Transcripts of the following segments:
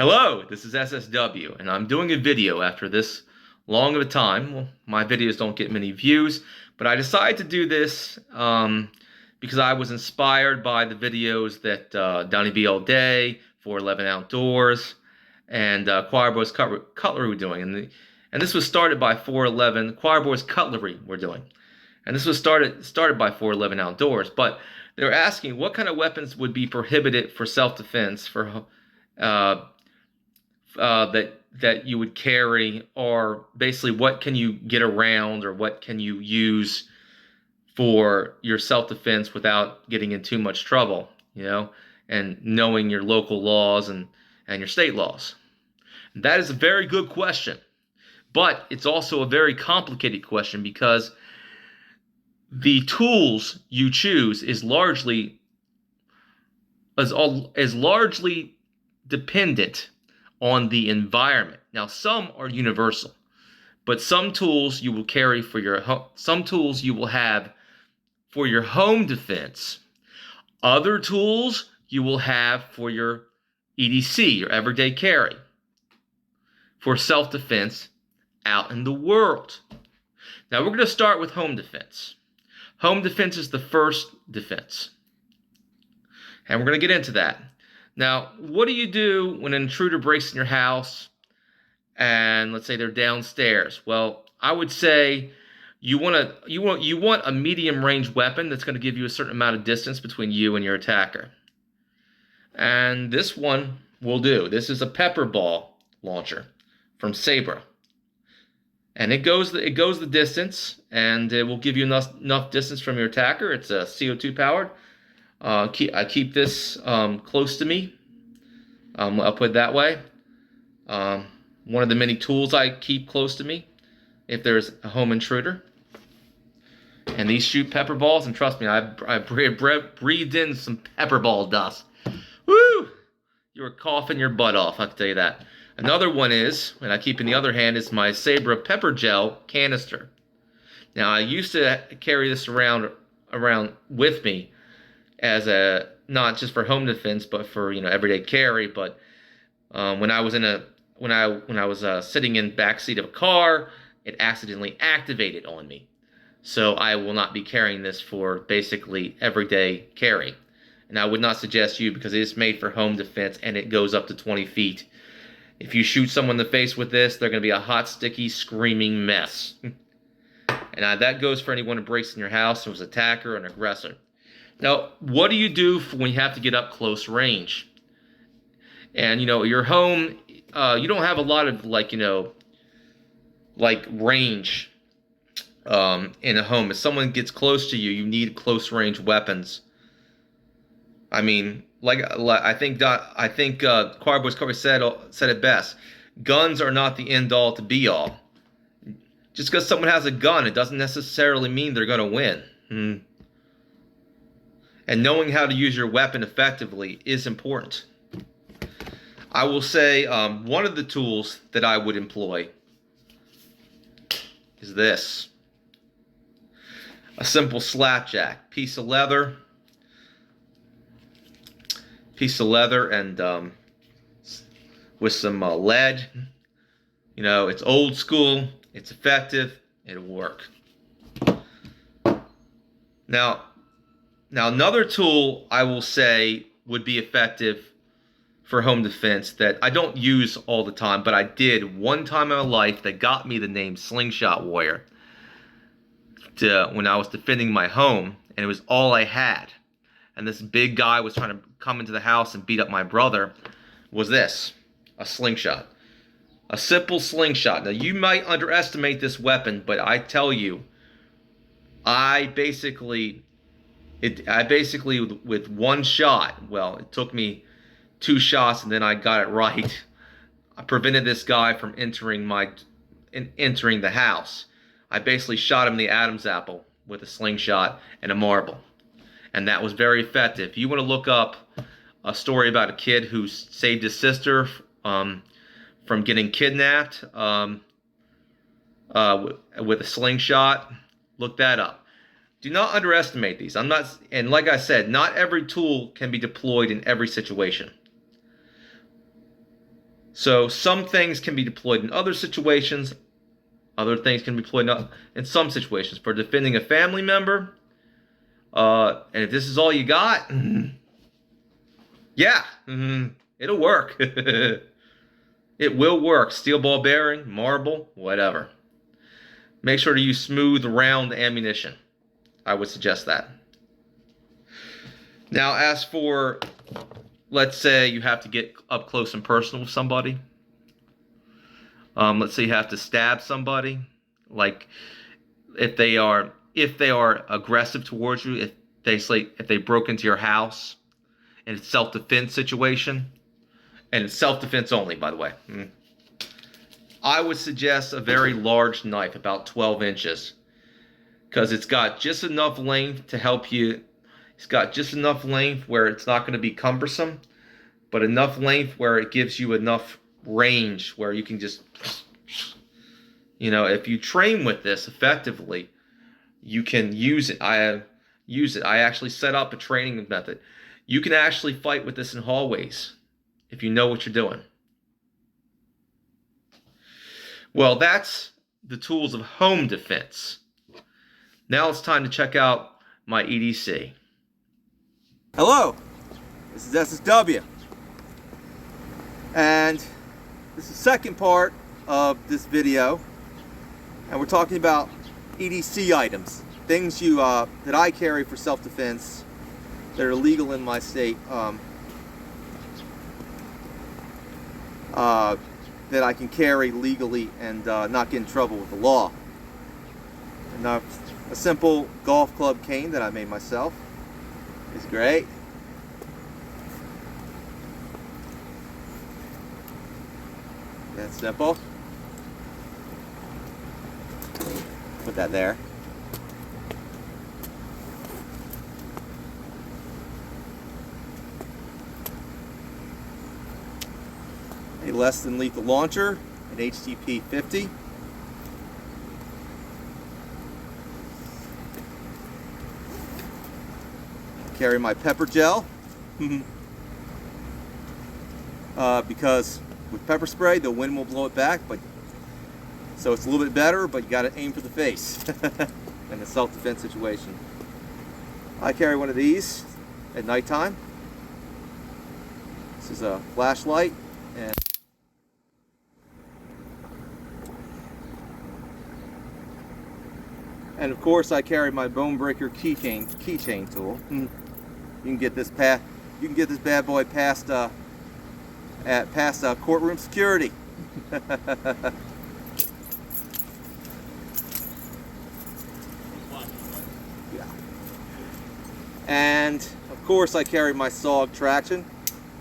Hello, this is SSW, and I'm doing a video after this long of a time. Well, my videos don't get many views, but I decided to do this because I was inspired by the videos that Donnie B all day, 411 Outdoors, and Choirboys Cutlery were doing. And this was started by 411, Choirboys Cutlery were doing. And this was started by 411 Outdoors, but they were asking what kind of weapons would be prohibited for self-defense for uh, that you would carry, or basically what can you get around, or what can you use for your self-defense without getting in too much trouble, and knowing your local laws and your state laws. That is a very good question, but it's also a very complicated question because the tools you choose is largely dependent on the environment. Now, some are universal, but some tools you will carry for some tools you will have for your home defense. Other tools you will have for your EDC, your everyday carry, for self-defense out in the world. Now, we're going to start with home defense. Home defense is the first defense, and we're going to get into that. Now, what do you do when an intruder breaks in your house and let's say they're downstairs? Well, I would say you want a medium range weapon that's going to give you a certain amount of distance between you and your attacker. And this one will do. This is a pepper ball launcher from Sabre. And it goes the distance, and it will give you enough distance from your attacker. It's a CO2 powered. I keep this close to me. I'll put it that way. One of the many tools I keep close to me if there's a home intruder. And these shoot pepper balls, and trust me, I breathed in some pepper ball dust. Woo! You were coughing your butt off, I can tell you that. Another one is, and I keep in the other hand, is my Sabre pepper gel canister. Now, I used to carry this around with me as not just for home defense, but for everyday carry. But when I was sitting in backseat of a car, it accidentally activated on me. So I will not be carrying this for basically everyday carry. And I would not suggest you, because it is made for home defense and it goes up to 20 feet. If you shoot someone in the face with this, they're going to be a hot, sticky, screaming mess. And that goes for anyone who breaks in your house and was an attacker or an aggressor. Now, what do you do when you have to get up close range? And, your home, you don't have a lot of, range in a home. If someone gets close to you, you need close range weapons. I mean, I think Choirboys Cover said it best. Guns are not the end all to be all. Just because someone has a gun, it doesn't necessarily mean they're going to win. And knowing how to use your weapon effectively is important. I will say one of the tools that I would employ is this. A simple slapjack. Piece of leather and with some lead. It's old school, it's effective, it'll work. Now another tool I will say would be effective for home defense that I don't use all the time, but I did one time in my life that got me the name Slingshot Warrior when I was defending my home, and it was all I had. And this big guy was trying to come into the house and beat up my brother, was this, a slingshot. A simple slingshot. Now, you might underestimate this weapon, but I tell you, I basically with one shot, well, it took me 2 shots and then I got it right. I prevented this guy from entering the house. I basically shot him in the Adam's apple with a slingshot and a marble. And that was very effective. If you want to look up a story about a kid who saved his sister from getting kidnapped with a slingshot, look that up. Do not underestimate these. And like I said, not every tool can be deployed in every situation. So some things can be deployed in other situations. Other things can be deployed in some situations. For defending a family member, and if this is all you got, yeah, it'll work. It will work. Steel ball bearing, marble, whatever. Make sure to use smooth, round ammunition. I would suggest that. Now, as for, let's say you have to get up close and personal with somebody. Let's say you have to stab somebody. Like if they are aggressive towards you, if they broke into your house, and it's self-defense situation, and it's self-defense only, by the way. I would suggest a very large knife, about 12 inches, because it's got just enough length to help you. It's got just enough length where it's not going to be cumbersome, but enough length where it gives you enough range where you can just, if you train with this effectively, you can use it. I actually set up a training method. You can actually fight with this in hallways if you know what you're doing. Well, that's the tools of home defense. Now it's time to check out my EDC. Hello, this is SSW, and this is the second part of this video, and we're talking about EDC items, things that I carry for self-defense that are legal in my state, that I can carry legally and not get in trouble with the law. And a simple golf club cane that I made myself is great. That's simple. Put that there. A less than lethal launcher, an HTP 50. Carry my pepper gel because with pepper spray the wind will blow it back, but so it's a little bit better, but you got to aim for the face in a self-defense situation. I carry one of these at nighttime. This is a flashlight, and of course I carry my bone breaker keychain tool. You can get this bad boy past courtroom security. Yeah. And of course I carry my SOG traction,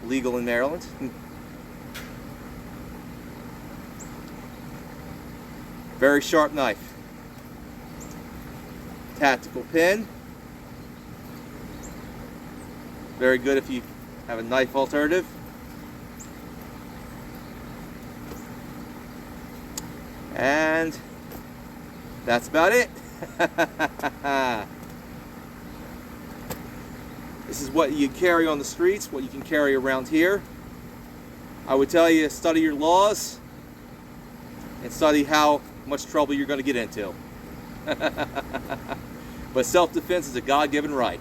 legal in Maryland. Very sharp knife. Tactical pin. Very good if you have a knife alternative. And that's about it. This is what you carry on the streets, what you can carry around here. I would tell you, study your laws and study how much trouble you're going to get into. But self-defense is a God-given right.